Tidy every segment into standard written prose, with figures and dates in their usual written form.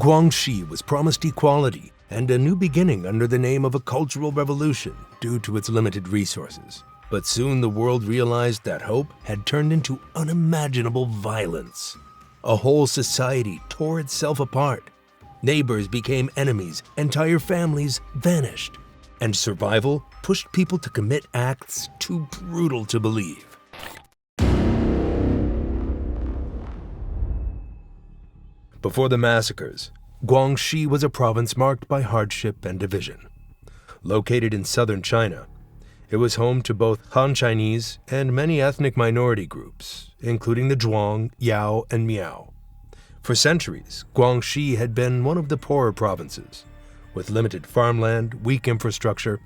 Guangxi was promised equality and a new beginning under the name of a cultural revolution due to its limited resources. But soon the world realized that hope had turned into unimaginable violence. A whole society tore itself apart. Neighbors became enemies, entire families vanished, and survival pushed people to commit acts too brutal to believe. Before the massacres, Guangxi was a province marked by hardship and division. Located in southern China, it was home to both Han Chinese and many ethnic minority groups, including the Zhuang, Yao, and Miao. For centuries, Guangxi had been one of the poorer provinces, with limited farmland, weak infrastructure,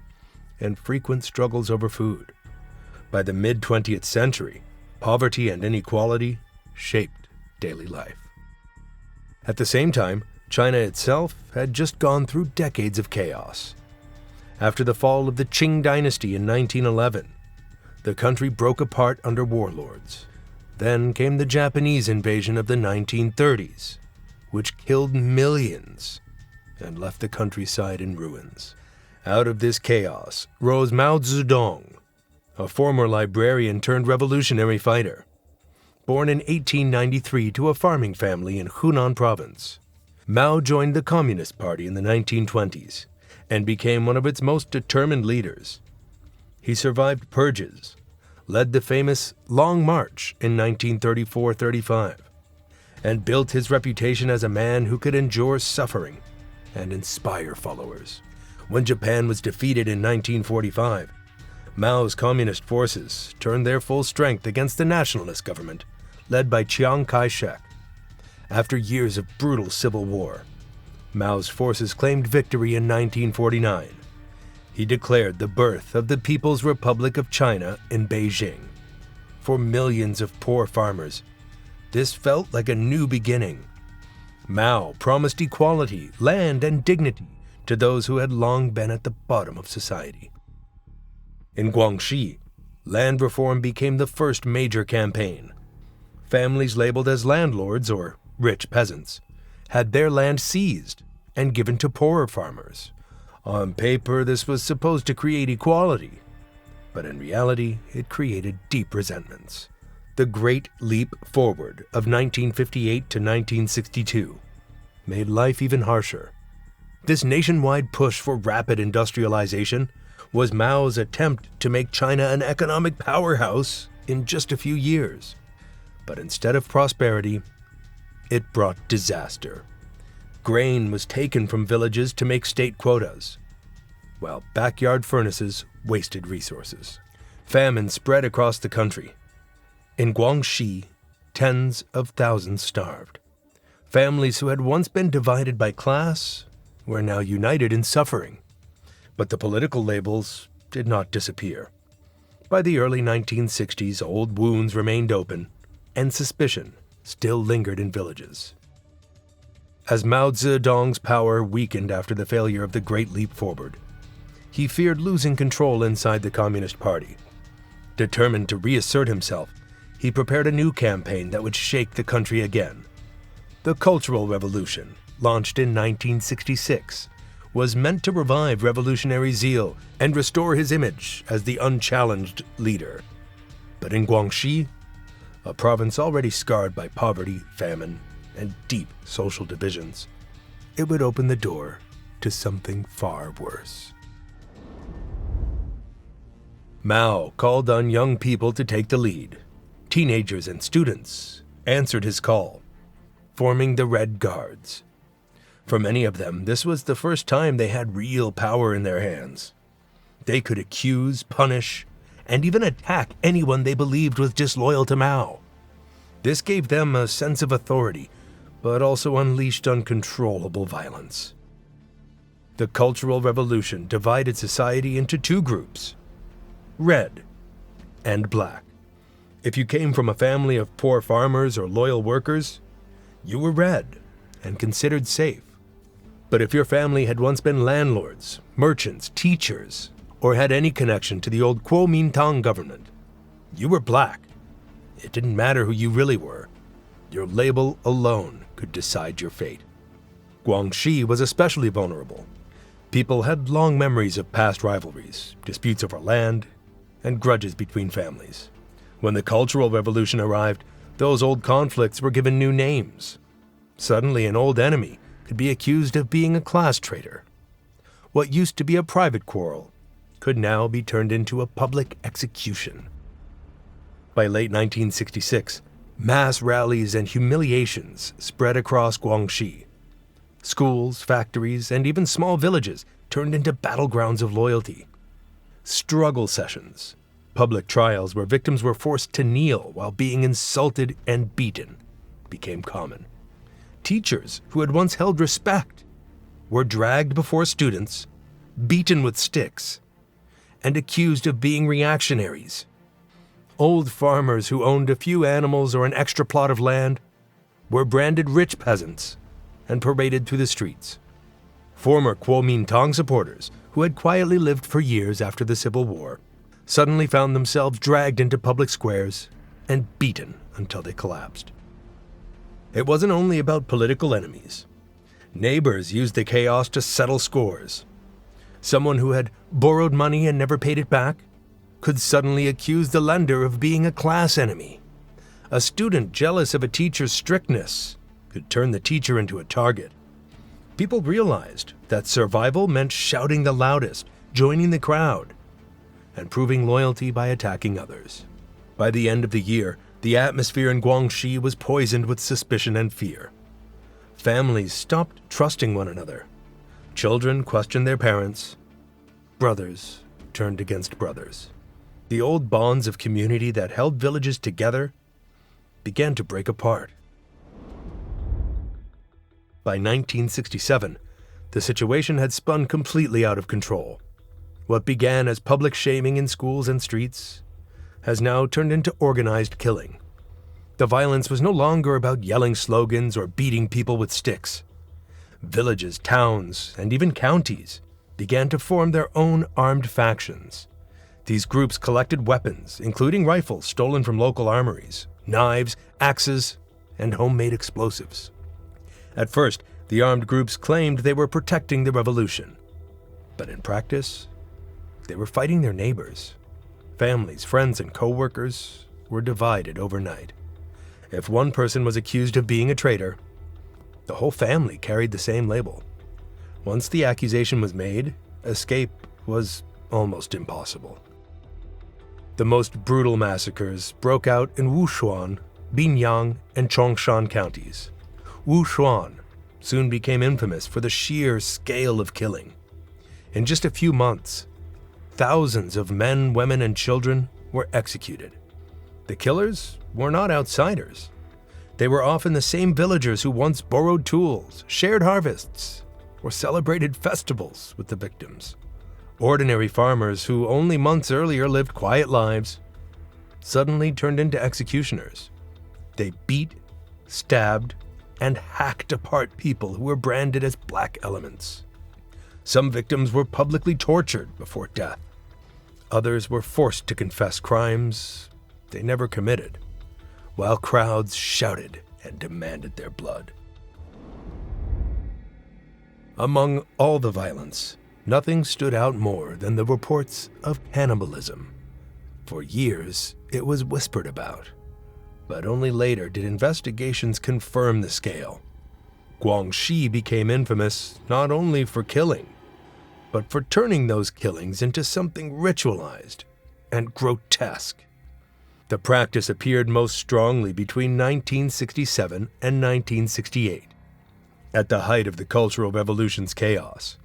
and frequent struggles over food. By the mid-20th century, poverty and inequality shaped daily life. At the same time, China itself had just gone through decades of chaos. After the fall of the Qing dynasty in 1911, the country broke apart under warlords. Then came the Japanese invasion of the 1930s, which killed millions and left the countryside in ruins. Out of this chaos rose Mao Zedong, a former librarian turned revolutionary fighter. Born in 1893 to a farming family in Hunan province, Mao joined the Communist Party in the 1920s and became one of its most determined leaders. He survived purges, led the famous Long March in 1934-35, and built his reputation as a man who could endure suffering and inspire followers. When Japan was defeated in 1945, Mao's communist forces turned their full strength against the nationalist government, led by Chiang Kai-shek. After years of brutal civil war, Mao's forces claimed victory in 1949. He declared the birth of the People's Republic of China in Beijing. For millions of poor farmers, this felt like a new beginning. Mao promised equality, land, and dignity to those who had long been at the bottom of society. In Guangxi, land reform became the first major campaign. Families labeled as landlords or rich peasants had their land seized and given to poorer farmers. On paper, this was supposed to create equality, but in reality, it created deep resentments. The Great Leap Forward of 1958 to 1962 made life even harsher. This nationwide push for rapid industrialization was Mao's attempt to make China an economic powerhouse in just a few years. But instead of prosperity, it brought disaster. Grain was taken from villages to make state quotas, while backyard furnaces wasted resources. Famine spread across the country. In Guangxi, tens of thousands starved. Families who had once been divided by class were now united in suffering. But the political labels did not disappear. By the early 1960s, old wounds remained open, and suspicion still lingered in villages. As Mao Zedong's power weakened after the failure of the Great Leap Forward, he feared losing control inside the Communist Party. Determined to reassert himself, he prepared a new campaign that would shake the country again. The Cultural Revolution, launched in 1966, was meant to revive revolutionary zeal and restore his image as the unchallenged leader. But in Guangxi, a province already scarred by poverty, famine, and deep social divisions, it would open the door to something far worse. Mao called on young people to take the lead. Teenagers and students answered his call, forming the Red Guards. For many of them, this was the first time they had real power in their hands. They could accuse, punish, and even attack anyone they believed was disloyal to Mao. This gave them a sense of authority, but also unleashed uncontrollable violence. The Cultural Revolution divided society into two groups, red and black. If you came from a family of poor farmers or loyal workers, you were red and considered safe. But if your family had once been landlords, merchants, teachers, or had any connection to the old Kuomintang government, you were black. It didn't matter who you really were. Your label alone could decide your fate. Guangxi was especially vulnerable. People had long memories of past rivalries, disputes over land, and grudges between families. When the Cultural Revolution arrived, those old conflicts were given new names. Suddenly, an old enemy could be accused of being a class traitor. What used to be a private quarrel could now be turned into a public execution. By late 1966, mass rallies and humiliations spread across Guangxi. Schools, factories, and even small villages turned into battlegrounds of loyalty. Struggle sessions, public trials where victims were forced to kneel while being insulted and beaten, became common. Teachers who had once held respect were dragged before students, beaten with sticks, and accused of being reactionaries. Old farmers who owned a few animals or an extra plot of land were branded rich peasants and paraded through the streets. Former Kuomintang supporters, who had quietly lived for years after the Civil War, suddenly found themselves dragged into public squares and beaten until they collapsed. It wasn't only about political enemies. Neighbors used the chaos to settle scores. Someone who had borrowed money and never paid it back could suddenly accuse the lender of being a class enemy. A student jealous of a teacher's strictness could turn the teacher into a target. People realized that survival meant shouting the loudest, joining the crowd, and proving loyalty by attacking others. By the end of the year, the atmosphere in Guangxi was poisoned with suspicion and fear. Families stopped trusting one another. Children questioned their parents. Brothers turned against brothers. The old bonds of community that held villages together began to break apart. By 1967, the situation had spun completely out of control. What began as public shaming in schools and streets has now turned into organized killing. The violence was no longer about yelling slogans or beating people with sticks. Villages, towns, and even counties began to form their own armed factions. These groups collected weapons, including rifles stolen from local armories, knives, axes, and homemade explosives. At first, the armed groups claimed they were protecting the revolution. But in practice, they were fighting their neighbors. Families, friends, and co-workers were divided overnight. If one person was accused of being a traitor, the whole family carried the same label. Once the accusation was made, escape was almost impossible. The most brutal massacres broke out in Wushuan, Binyang, and Chongshan counties. Wushuan soon became infamous for the sheer scale of killing. In just a few months, thousands of men, women, and children were executed. The killers were not outsiders. They were often the same villagers who once borrowed tools, shared harvests, or celebrated festivals with the victims. Ordinary farmers who only months earlier lived quiet lives suddenly turned into executioners. They beat, stabbed, and hacked apart people who were branded as black elements. Some victims were publicly tortured before death. Others were forced to confess crimes they never committed, while crowds shouted and demanded their blood. Among all the violence, nothing stood out more than the reports of cannibalism. For years, it was whispered about, but only later did investigations confirm the scale. Guangxi became infamous not only for killing, but for turning those killings into something ritualized and grotesque. The practice appeared most strongly between 1967 and 1968, at the height of the Cultural Revolution's chaos.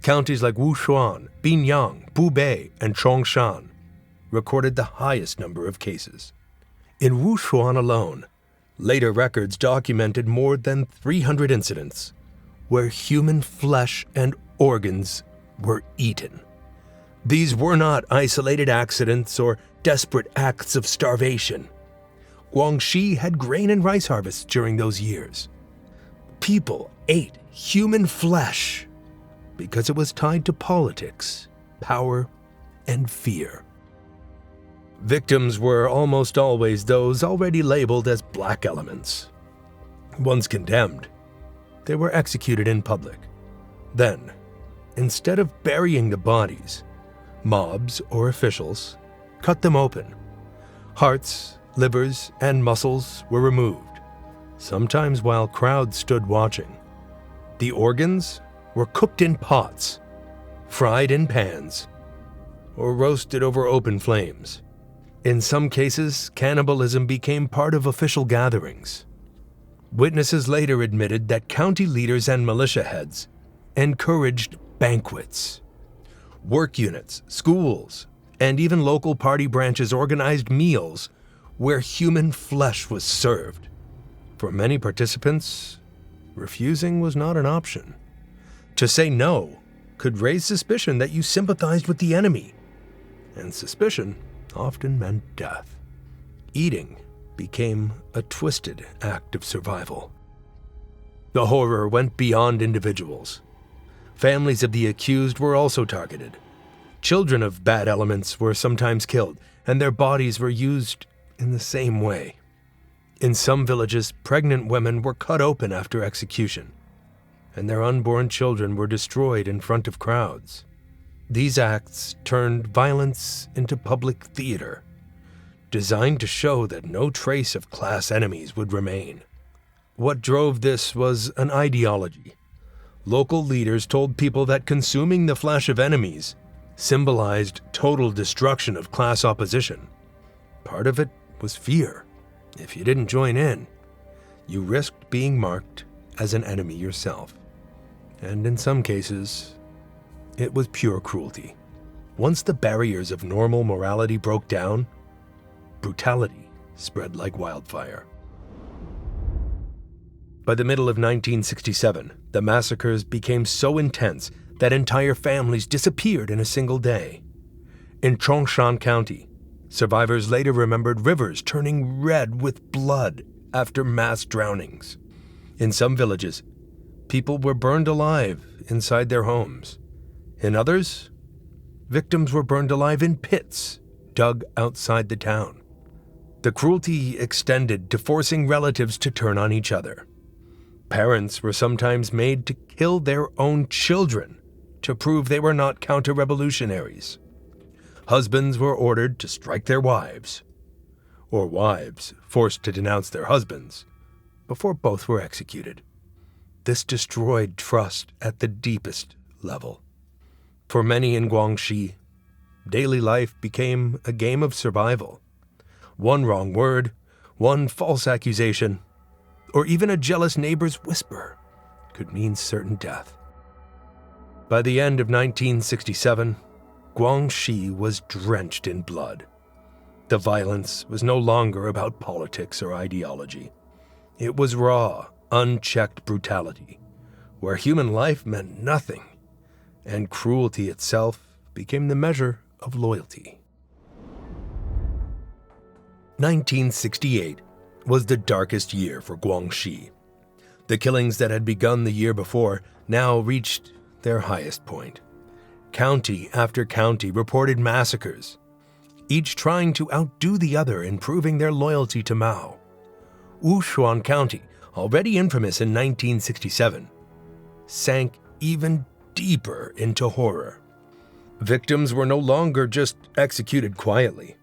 Counties like Wushuan, Binyang, Bubei, and Chongshan recorded the highest number of cases. In Wushuan alone, later records documented more than 300 incidents where human flesh and organs were eaten. These were not isolated accidents or desperate acts of starvation. Guangxi had grain and rice harvests during those years. People ate human flesh because it was tied to politics, power, and fear. Victims were almost always those already labeled as black elements. Once condemned, they were executed in public. Then, instead of burying the bodies, mobs or officials cut them open. Hearts, livers, and muscles were removed, sometimes while crowds stood watching. The organs were cooked in pots, fried in pans, or roasted over open flames. In some cases, cannibalism became part of official gatherings. Witnesses later admitted that county leaders and militia heads encouraged banquets. Work units, schools, and even local party branches organized meals where human flesh was served. For many participants, refusing was not an option. To say no could raise suspicion that you sympathized with the enemy, and suspicion often meant death. Eating became a twisted act of survival. The horror went beyond individuals. Families of the accused were also targeted. Children of bad elements were sometimes killed, and their bodies were used in the same way. In some villages, pregnant women were cut open after execution, and their unborn children were destroyed in front of crowds. These acts turned violence into public theater, designed to show that no trace of class enemies would remain. What drove this was an ideology. Local leaders told people that consuming the flesh of enemies symbolized total destruction of class opposition. Part of it was fear. If you didn't join in, you risked being marked as an enemy yourself. And in some cases, it was pure cruelty. Once the barriers of normal morality broke down, brutality spread like wildfire. By the middle of 1967, the massacres became so intense that entire families disappeared in a single day. In Chongshan County, survivors later remembered rivers turning red with blood after mass drownings. In some villages, people were burned alive inside their homes. In others, victims were burned alive in pits dug outside the town. The cruelty extended to forcing relatives to turn on each other. Parents were sometimes made to kill their own children to prove they were not counter-revolutionaries. Husbands were ordered to strike their wives, or wives forced to denounce their husbands, before both were executed. This destroyed trust at the deepest level. For many in Guangxi, daily life became a game of survival. One wrong word, one false accusation, or even a jealous neighbor's whisper could mean certain death. By the end of 1967, Guangxi was drenched in blood. The violence was no longer about politics or ideology. It was raw, unchecked brutality, where human life meant nothing, and cruelty itself became the measure of loyalty. 1968 was the darkest year for Guangxi. The killings that had begun the year before now reached their highest point. County after county reported massacres, each trying to outdo the other in proving their loyalty to Mao. Wushuan County, already infamous in 1967, sank even deeper into horror. Victims were no longer just executed quietly.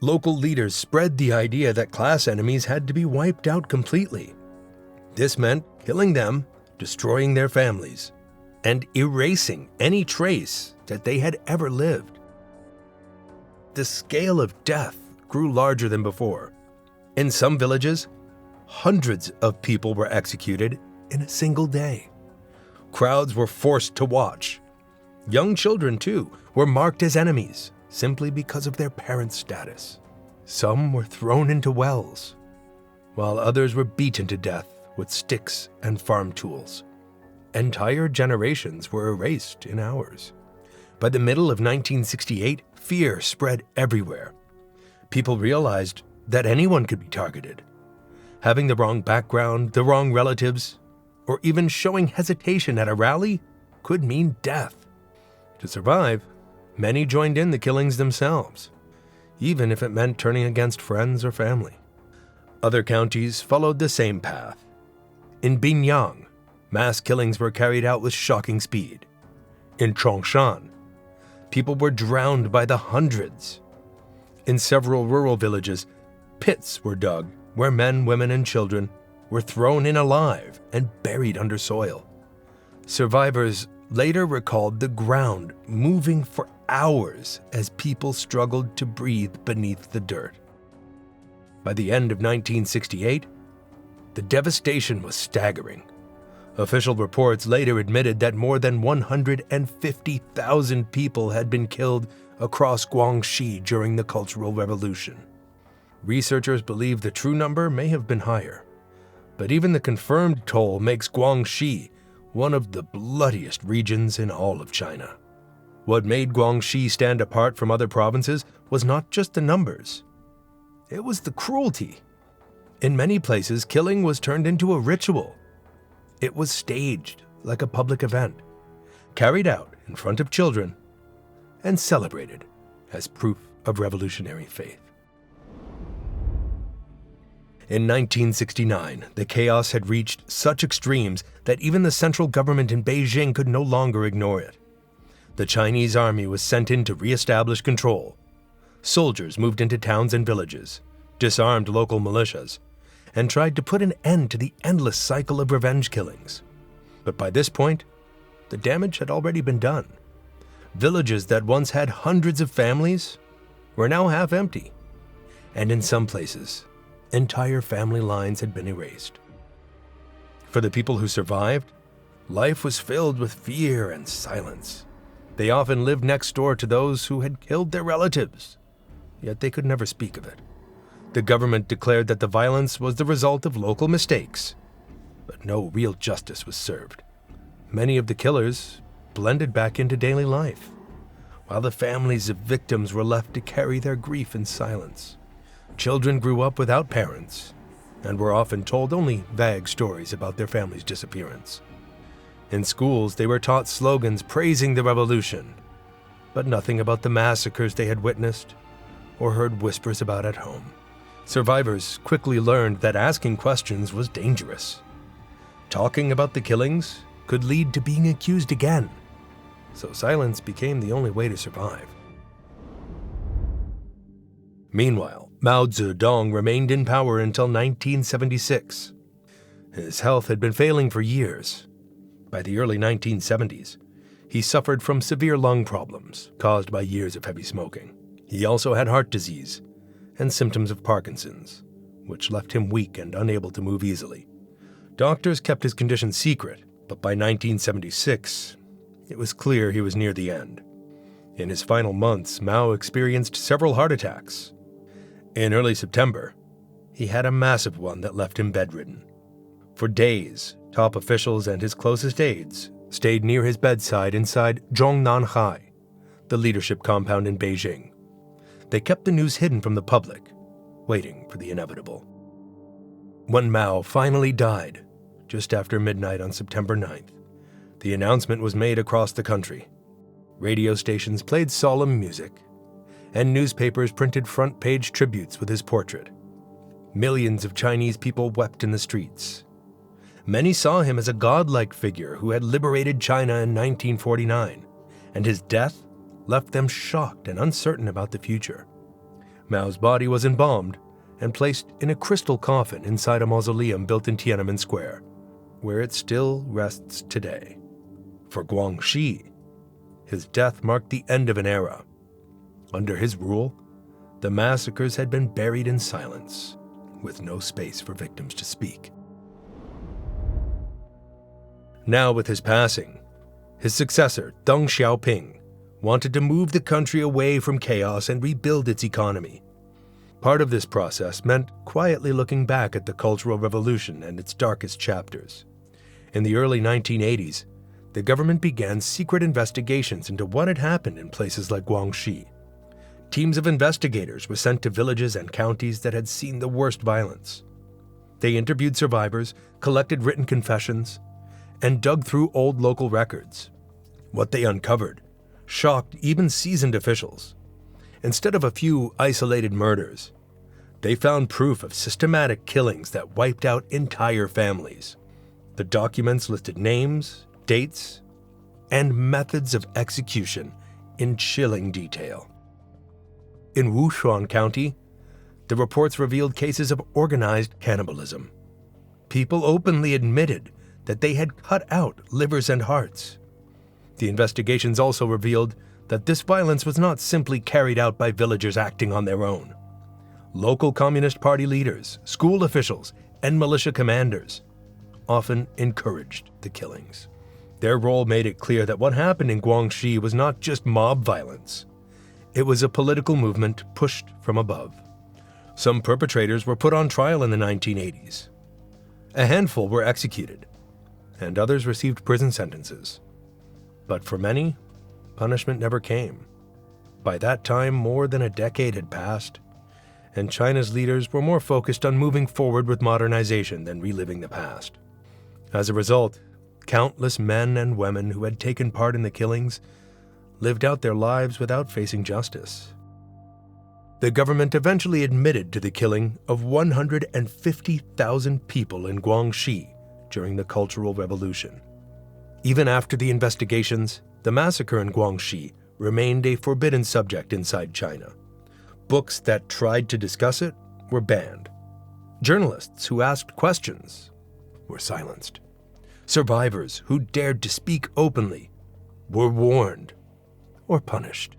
Local leaders spread the idea that class enemies had to be wiped out completely. This meant killing them, destroying their families, and erasing any trace that they had ever lived. The scale of death grew larger than before. In some villages, hundreds of people were executed in a single day. Crowds were forced to watch. Young children, too, were marked as enemies simply because of their parents' status. Some were thrown into wells, while others were beaten to death with sticks and farm tools. Entire generations were erased in hours. By the middle of 1968, fear spread everywhere. People realized that anyone could be targeted. Having the wrong background, the wrong relatives, or even showing hesitation at a rally could mean death. To survive, many joined in the killings themselves, even if it meant turning against friends or family. Other counties followed the same path. In Binyang, Mass killings were carried out with shocking speed. In Chongshan, people were drowned by the hundreds. In several rural villages, pits were dug where men, women, and children were thrown in alive and buried under soil. Survivors later recalled the ground moving for hours as people struggled to breathe beneath the dirt. By the end of 1968, the devastation was staggering. Official reports later admitted that more than 150,000 people had been killed across Guangxi during the Cultural Revolution. Researchers believe the true number may have been higher, but even the confirmed toll makes Guangxi one of the bloodiest regions in all of China. What made Guangxi stand apart from other provinces was not just the numbers. It was the cruelty. In many places, killing was turned into a ritual. It was staged like a public event, carried out in front of children, and celebrated as proof of revolutionary faith. In 1969, the chaos had reached such extremes that even the central government in Beijing could no longer ignore it. The Chinese army was sent in to re-establish control. Soldiers moved into towns and villages, disarmed local militias, and tried to put an end to the endless cycle of revenge killings. But by this point, the damage had already been done. Villages that once had hundreds of families were now half empty, and in some places, entire family lines had been erased. For the people who survived, life was filled with fear and silence. They often lived next door to those who had killed their relatives, yet they could never speak of it. The government declared that the violence was the result of local mistakes, but no real justice was served. Many of the killers blended back into daily life, while the families of victims were left to carry their grief in silence. Children grew up without parents and were often told only vague stories about their family's disappearance. In schools, they were taught slogans praising the revolution, but nothing about the massacres they had witnessed or heard whispers about at home. Survivors quickly learned that asking questions was dangerous. Talking about the killings could lead to being accused again, so silence became the only way to survive. Meanwhile, Mao Zedong remained in power until 1976. His health had been failing for years. By the early 1970s, he suffered from severe lung problems caused by years of heavy smoking. He also had heart disease and symptoms of Parkinson's, which left him weak and unable to move easily. Doctors kept his condition secret, but by 1976, it was clear he was near the end. In his final months, Mao experienced several heart attacks. In early September, he had a massive one that left him bedridden. For days, top officials and his closest aides stayed near his bedside inside Zhongnanhai, the leadership compound in Beijing. They kept the news hidden from the public, waiting for the inevitable. When Mao finally died, just after midnight on September 9th, the announcement was made across the country. Radio stations played solemn music, and newspapers printed front-page tributes with his portrait. Millions of Chinese people wept in the streets. Many saw him as a godlike figure who had liberated China in 1949, and his death left them shocked and uncertain about the future. Mao's body was embalmed and placed in a crystal coffin inside a mausoleum built in Tiananmen Square, where it still rests today. For Guangxi, his death marked the end of an era. Under his rule, the massacres had been buried in silence, with no space for victims to speak. Now, with his passing, his successor, Deng Xiaoping, wanted to move the country away from chaos and rebuild its economy. Part of this process meant quietly looking back at the Cultural Revolution and its darkest chapters. In the early 1980s, the government began secret investigations into what had happened in places like Guangxi. Teams of investigators were sent to villages and counties that had seen the worst violence. They interviewed survivors, collected written confessions, and dug through old local records. What they uncovered shocked even seasoned officials. Instead of a few isolated murders, they found proof of systematic killings that wiped out entire families. The documents listed names, dates, and methods of execution in chilling detail. In Wushuan County, the reports revealed cases of organized cannibalism. People openly admitted that they had cut out livers and hearts. The investigations also revealed that this violence was not simply carried out by villagers acting on their own. Local Communist Party leaders, school officials, and militia commanders often encouraged the killings. Their role made it clear that what happened in Guangxi was not just mob violence. It was a political movement pushed from above. Some perpetrators were put on trial in the 1980s. A handful were executed, and others received prison sentences. But for many, punishment never came. By that time, more than a decade had passed, and China's leaders were more focused on moving forward with modernization than reliving the past. As a result, countless men and women who had taken part in the killings lived out their lives without facing justice. The government eventually admitted to the killing of 150,000 people in Guangxi during the Cultural Revolution. Even after the investigations, the massacre in Guangxi remained a forbidden subject inside China. Books that tried to discuss it were banned. Journalists who asked questions were silenced. Survivors who dared to speak openly were warned or punished.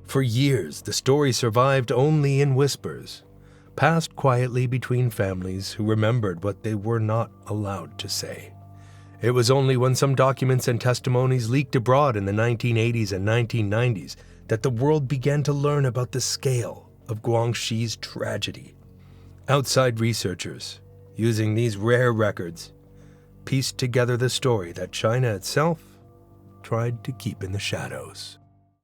For years, the story survived only in whispers, passed quietly between families who remembered what they were not allowed to say. It was only when some documents and testimonies leaked abroad in the 1980s and 1990s that the world began to learn about the scale of Guangxi's tragedy. Outside researchers, using these rare records, pieced together the story that China itself tried to keep in the shadows.